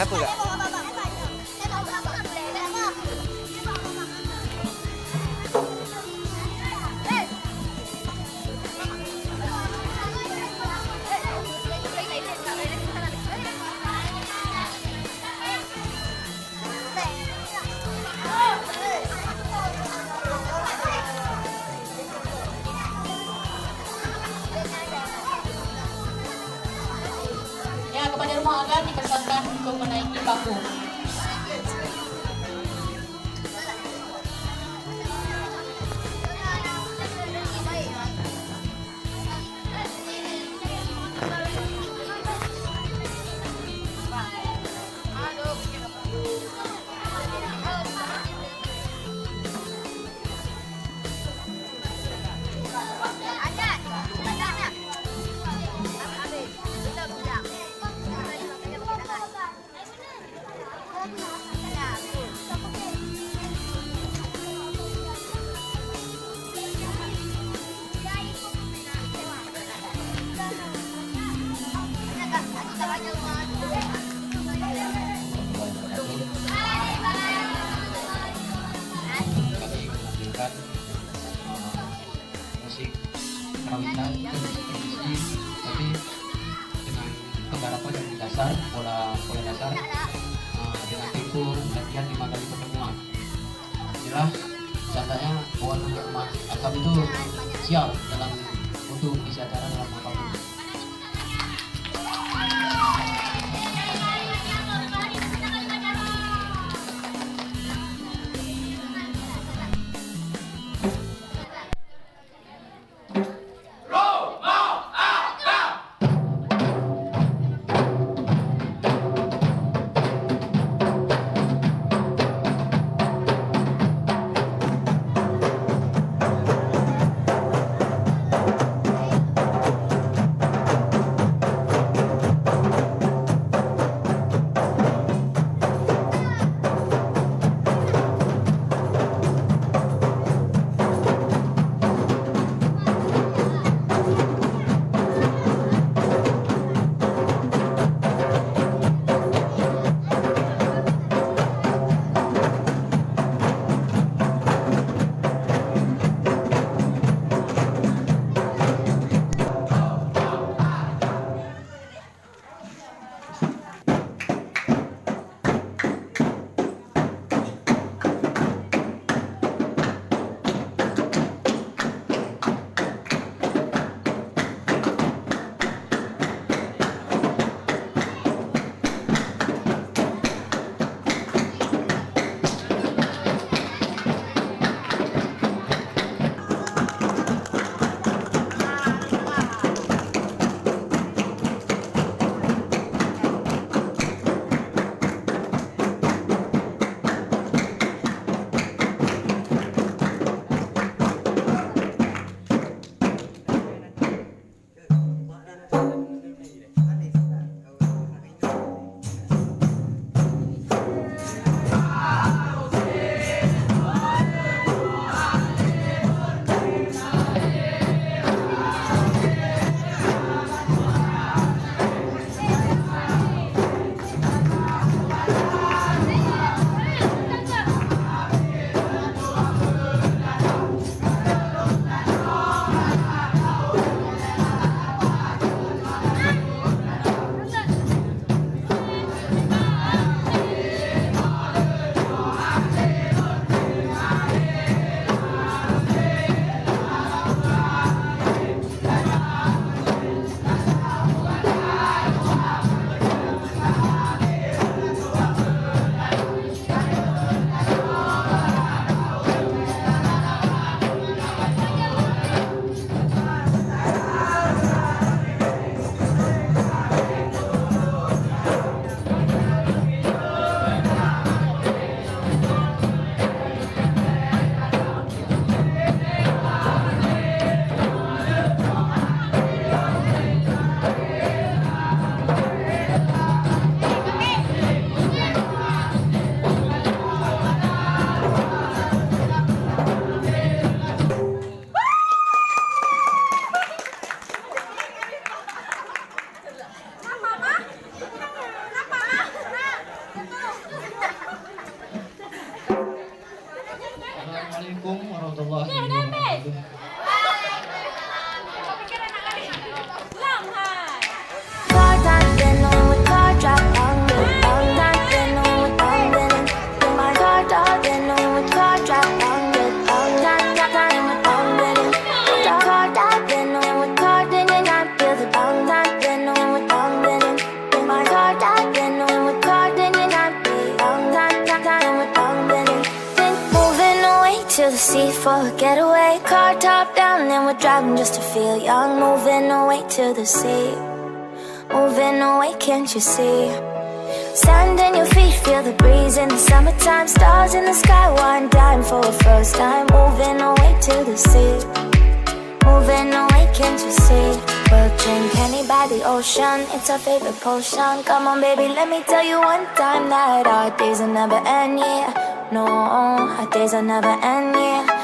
aku kak. Ya, kepada rumah agam dipersilakan untuk menaiki bangku. Musik kawinan itu musik tradisi, tapi dengan kegarapan yang dasar, pola dasar, dengan tempo latihan 5 kali pertemuan. Inilah tandanya bahwa rumah agam itu siap dalam untuk isi acara dalam apapun. the sea for a getaway. Car top down and we're driving just to feel young. Moving away to the sea, moving away, can't you see? Sand in your feet, feel the breeze in the summertime. Stars in the sky, one dime for a first time. Moving away to the sea, moving away, can't you see? We'll drink honey by the ocean, it's our favorite potion. Come on baby, let me tell you one time that our days will never end, yeah. No, our days will never end, yeah.